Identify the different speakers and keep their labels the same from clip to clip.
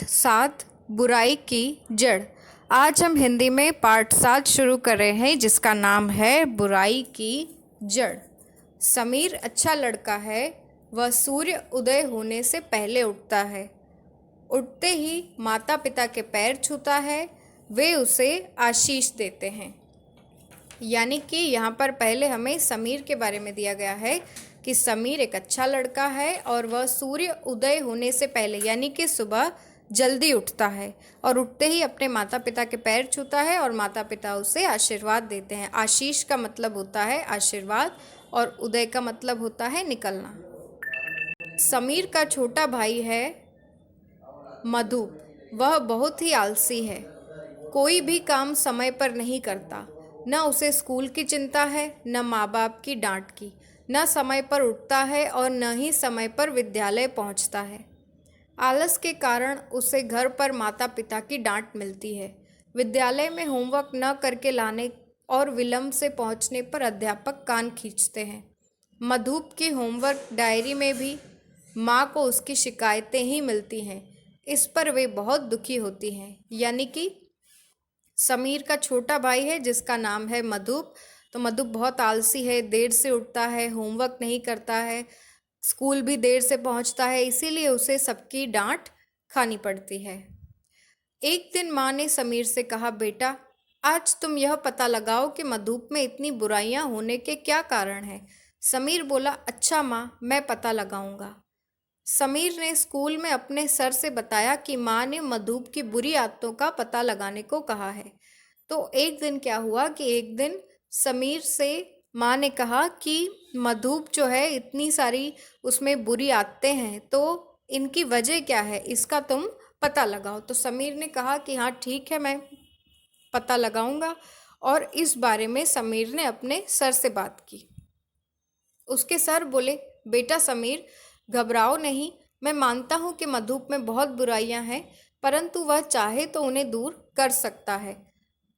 Speaker 1: पाठ 7 बुराई की जड़। आज हम हिंदी में पाठ 7 शुरू कर रहे हैं जिसका नाम है बुराई की जड़। समीर अच्छा लड़का है। वह सूर्य उदय होने से पहले उठता है। उठते ही माता पिता के पैर छूता है। वे उसे आशीष देते हैं। यानी कि यहाँ पर पहले हमें समीर के बारे में दिया गया है कि समीर एक अच्छा लड़का है और वह सूर्य उदय होने से पहले यानी कि सुबह जल्दी उठता है और उठते ही अपने माता पिता के पैर छूता है और माता पिता उसे आशीर्वाद देते हैं। आशीष का मतलब होता है आशीर्वाद और उदय का मतलब होता है निकलना। समीर का छोटा भाई है मधु। वह बहुत ही आलसी है। कोई भी काम समय पर नहीं करता। न उसे स्कूल की चिंता है, न माँ बाप की डांट की। न समय पर उठता है और न ही समय पर विद्यालय पहुँचता है। आलस के कारण उसे घर पर माता पिता की डांट मिलती है। विद्यालय में होमवर्क न करके लाने और विलंब से पहुँचने पर अध्यापक कान खींचते हैं। मधुप की होमवर्क डायरी में भी माँ को उसकी शिकायतें ही मिलती हैं। इस पर वे बहुत दुखी होती हैं। यानी कि समीर का छोटा भाई है जिसका नाम है मधुप। तो मधुप बहुत आलसी है, देर से उठता है, होमवर्क नहीं करता है, स्कूल भी देर से पहुंचता है, इसीलिए उसे सबकी डांट खानी पड़ती है। एक दिन माँ ने समीर से कहा, बेटा आज तुम यह पता लगाओ कि मधुप में इतनी बुराइयां होने के क्या कारण हैं। समीर बोला, अच्छा माँ, मैं पता लगाऊंगा। समीर ने स्कूल में अपने सर से बताया कि माँ ने मधुप की बुरी आदतों का पता लगाने को कहा है। तो एक दिन क्या हुआ कि एक दिन समीर से माँ ने कहा कि मधुप जो है इतनी सारी उसमें बुरी आदतें हैं, तो इनकी वजह क्या है, इसका तुम पता लगाओ। तो समीर ने कहा कि हाँ ठीक है, मैं पता लगाऊंगा। और इस बारे में समीर ने अपने सर से बात की। उसके सर बोले, बेटा समीर, घबराओ नहीं। मैं मानता हूँ कि मधुप में बहुत बुराइयां हैं, परंतु वह चाहे तो उन्हें दूर कर सकता है।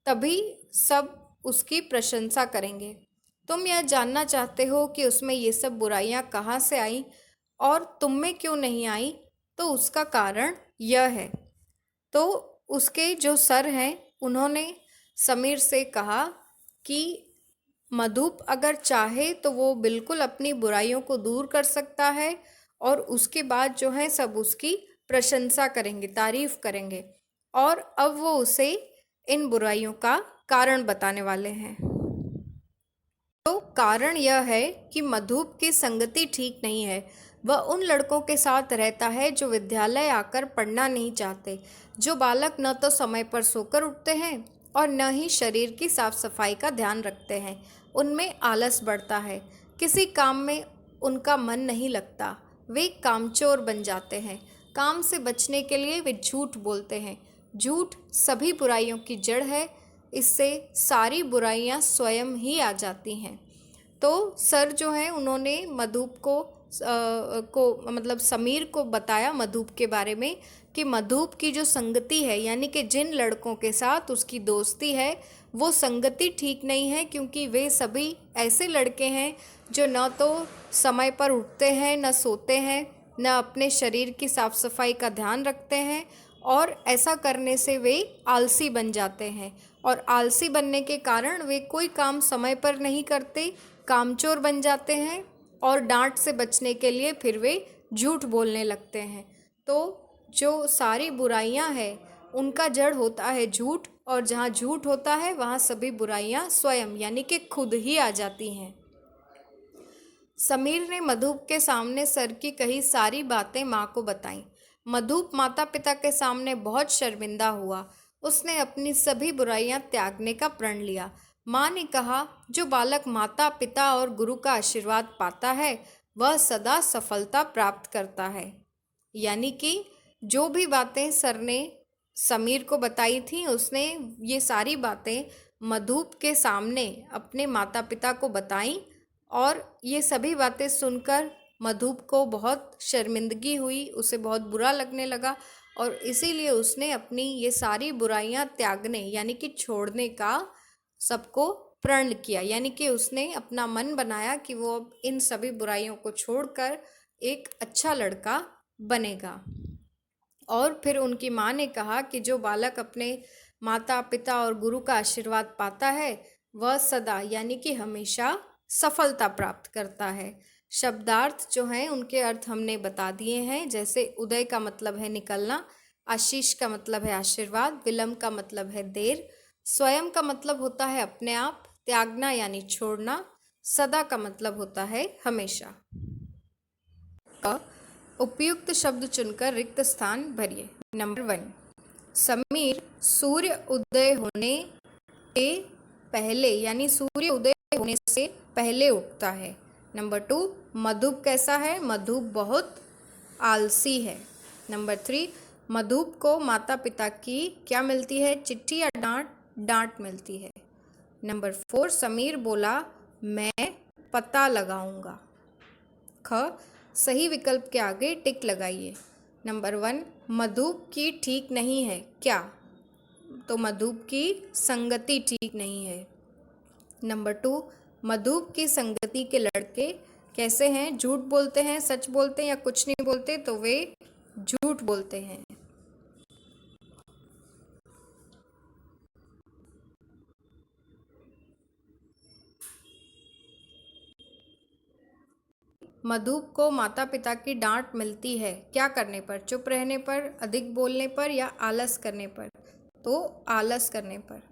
Speaker 1: तभी सब उसकी प्रशंसा करेंगे। तुम यह जानना चाहते हो कि उसमें ये सब बुराइयां कहाँ से आई और तुम में क्यों नहीं आई, तो उसका कारण यह है। तो उसके जो सर हैं उन्होंने समीर से कहा कि मधुप अगर चाहे तो वो बिल्कुल अपनी बुराइयों को दूर कर सकता है और उसके बाद जो है सब उसकी प्रशंसा करेंगे, तारीफ करेंगे। और अब वो उसे इन बुराइयों का कारण बताने वाले हैं। तो कारण यह है कि मधुप की संगति ठीक नहीं है। वह उन लड़कों के साथ रहता है जो विद्यालय आकर पढ़ना नहीं चाहते, जो बालक न तो समय पर सोकर उठते हैं और न ही शरीर की साफ सफाई का ध्यान रखते हैं। उनमें आलस बढ़ता है, किसी काम में उनका मन नहीं लगता, वे कामचोर बन जाते हैं। काम से बचने के लिए वे झूठ बोलते हैं। झूठ सभी बुराइयों की जड़ है। इससे सारी बुराइयां स्वयं ही आ जाती हैं। तो सर जो हैं उन्होंने मधुप को मतलब समीर को बताया मधुप के बारे में कि मधुप की जो संगति है यानी कि जिन लड़कों के साथ उसकी दोस्ती है वो संगति ठीक नहीं है, क्योंकि वे सभी ऐसे लड़के हैं जो न तो समय पर उठते हैं, न सोते हैं, न अपने शरीर की साफ सफाई का ध्यान रखते हैं। और ऐसा करने से वे आलसी बन जाते हैं और आलसी बनने के कारण वे कोई काम समय पर नहीं करते, कामचोर बन जाते हैं और डांट से बचने के लिए फिर वे झूठ बोलने लगते हैं। तो जो सारी बुराइयां हैं उनका जड़ होता है झूठ, और जहाँ झूठ होता है वहाँ सभी बुराइयां स्वयं यानी कि खुद ही आ जाती हैं। समीर ने मधुप के सामने सर की कही सारी बातें माँ को बताईं। मधुप माता पिता के सामने बहुत शर्मिंदा हुआ। उसने अपनी सभी बुराइयां त्यागने का प्रण लिया। माँ ने कहा, जो बालक माता पिता और गुरु का आशीर्वाद पाता है वह सदा सफलता प्राप्त करता है। यानी कि जो भी बातें सर ने समीर को बताई थी उसने ये सारी बातें मधुप के सामने अपने माता पिता को बताईं और ये सभी बातें सुनकर मधुप को बहुत शर्मिंदगी हुई, उसे बहुत बुरा लगने लगा और इसीलिए उसने अपनी ये सारी बुराइयां त्यागने यानी कि छोड़ने का सबको प्रण किया। यानी कि उसने अपना मन बनाया कि वो अब इन सभी बुराइयों को छोड़कर एक अच्छा लड़का बनेगा। और फिर उनकी माँ ने कहा कि जो बालक अपने माता पिता और गुरु का आशीर्वाद पाता है वह सदा यानी कि हमेशा सफलता प्राप्त करता है। शब्दार्थ जो हैं उनके अर्थ हमने बता दिए हैं, जैसे उदय का मतलब है निकलना, आशीष का मतलब है आशीर्वाद, विलंब का मतलब है देर, स्वयं का मतलब होता है अपने आप, त्यागना यानी छोड़ना, सदा का मतलब होता है हमेशा। उपयुक्त शब्द चुनकर रिक्त स्थान भरिए। नंबर 1, समीर सूर्य उदय होने के पहले यानी सूर्य उदय होने से पहले उठता है। नंबर 2, मधुप कैसा है? मधुप बहुत आलसी है। नंबर 3, मधुप को माता पिता की क्या मिलती है? चिट्ठी या डांट? डांट मिलती है। नंबर 4, समीर बोला मैं पता लगाऊंगा। ख, सही विकल्प के आगे टिक लगाइए। नंबर 1, मधुप की ठीक नहीं है क्या? तो मधुप की संगति ठीक नहीं है। नंबर 2, मधुप की संगति के लड़के कैसे हैं? झूठ बोलते हैं, सच बोलते हैं या कुछ नहीं बोलते? तो वे झूठ बोलते हैं। मधुप को माता पिता की डांट मिलती है क्या करने पर? चुप रहने पर, अधिक बोलने पर या आलस करने पर? तो आलस करने पर।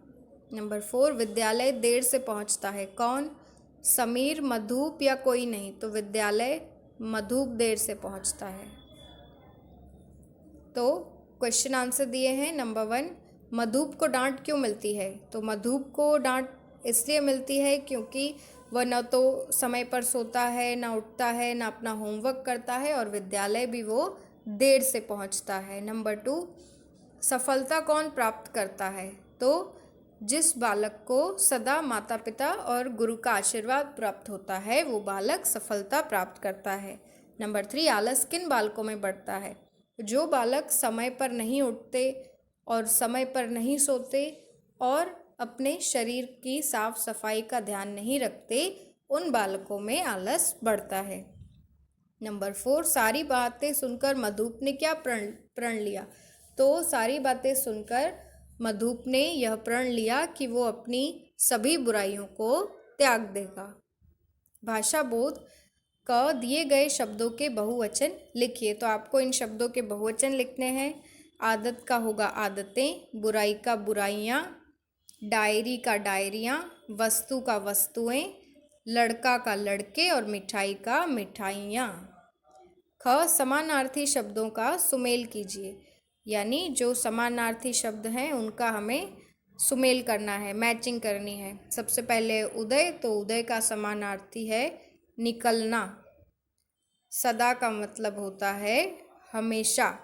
Speaker 1: नंबर 4, विद्यालय देर से पहुंचता है कौन? समीर, मधुप या कोई नहीं? तो विद्यालय मधुप देर से पहुंचता है। तो क्वेश्चन आंसर दिए हैं। नंबर 1, मधुप को डांट क्यों मिलती है? तो मधुप को डांट इसलिए मिलती है क्योंकि वह न तो समय पर सोता है, न उठता है, न अपना होमवर्क करता है और विद्यालय भी वो देर से पहुंचता है। नंबर 2, सफलता कौन प्राप्त करता है? तो जिस बालक को सदा माता पिता और गुरु का आशीर्वाद प्राप्त होता है वो बालक सफलता प्राप्त करता है। नंबर 3, आलस किन बालकों में बढ़ता है? जो बालक समय पर नहीं उठते और समय पर नहीं सोते और अपने शरीर की साफ सफाई का ध्यान नहीं रखते, उन बालकों में आलस बढ़ता है। नंबर 4, सारी बातें सुनकर मधुप ने क्या प्रण लिया? तो सारी बातें सुनकर मधुप ने यह प्रण लिया कि वो अपनी सभी बुराइयों को त्याग देगा। भाषा बोध क दिए गए शब्दों के बहुवचन लिखिए। तो आपको इन शब्दों के बहुवचन लिखने हैं। आदत का होगा आदतें, बुराई का बुराइयाँ, डायरी का डायरियाँ, वस्तु का वस्तुएं, लड़का का लड़के और मिठाई का मिठाइयाँ। ख, समानार्थी शब्दों का सुमेल कीजिए, यानी जो समानार्थी शब्द हैं उनका हमें सुमेल करना है, मैचिंग करनी है। सबसे पहले उदय, तो उदय का समानार्थी है निकलना। सदा का मतलब होता है हमेशा।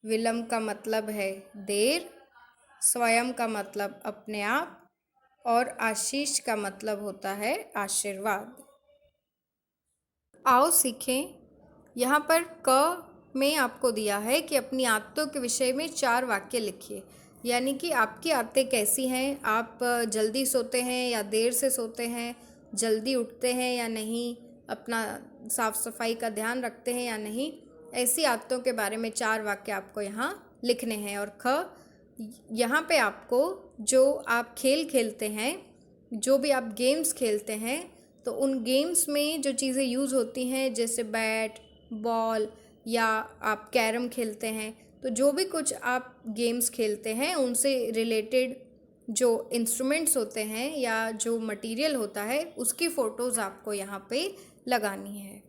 Speaker 1: विलंब का मतलब है देर। स्वयं का मतलब अपने आप और आशीष का मतलब होता है आशीर्वाद। आओ सीखें। यहाँ पर क में आपको दिया है कि अपनी आदतों के विषय में 4 वाक्य लिखिए, यानी कि आपकी आदतें कैसी हैं, आप जल्दी सोते हैं या देर से सोते हैं, जल्दी उठते हैं या नहीं, अपना साफ सफाई का ध्यान रखते हैं या नहीं, ऐसी आदतों के बारे में 4 वाक्य आपको यहाँ लिखने हैं। और ख, यहाँ पे आपको जो आप खेल खेलते हैं, जो भी आप गेम्स खेलते हैं, तो उन गेम्स में जो चीज़ें यूज़ होती हैं जैसे बैट, बॉल या आप कैरम खेलते हैं, तो जो भी कुछ आप गेम्स खेलते हैं उनसे रिलेटेड जो इंस्ट्रूमेंट्स होते हैं या जो मटेरियल होता है उसकी फ़ोटोज़ आपको यहाँ पे लगानी है।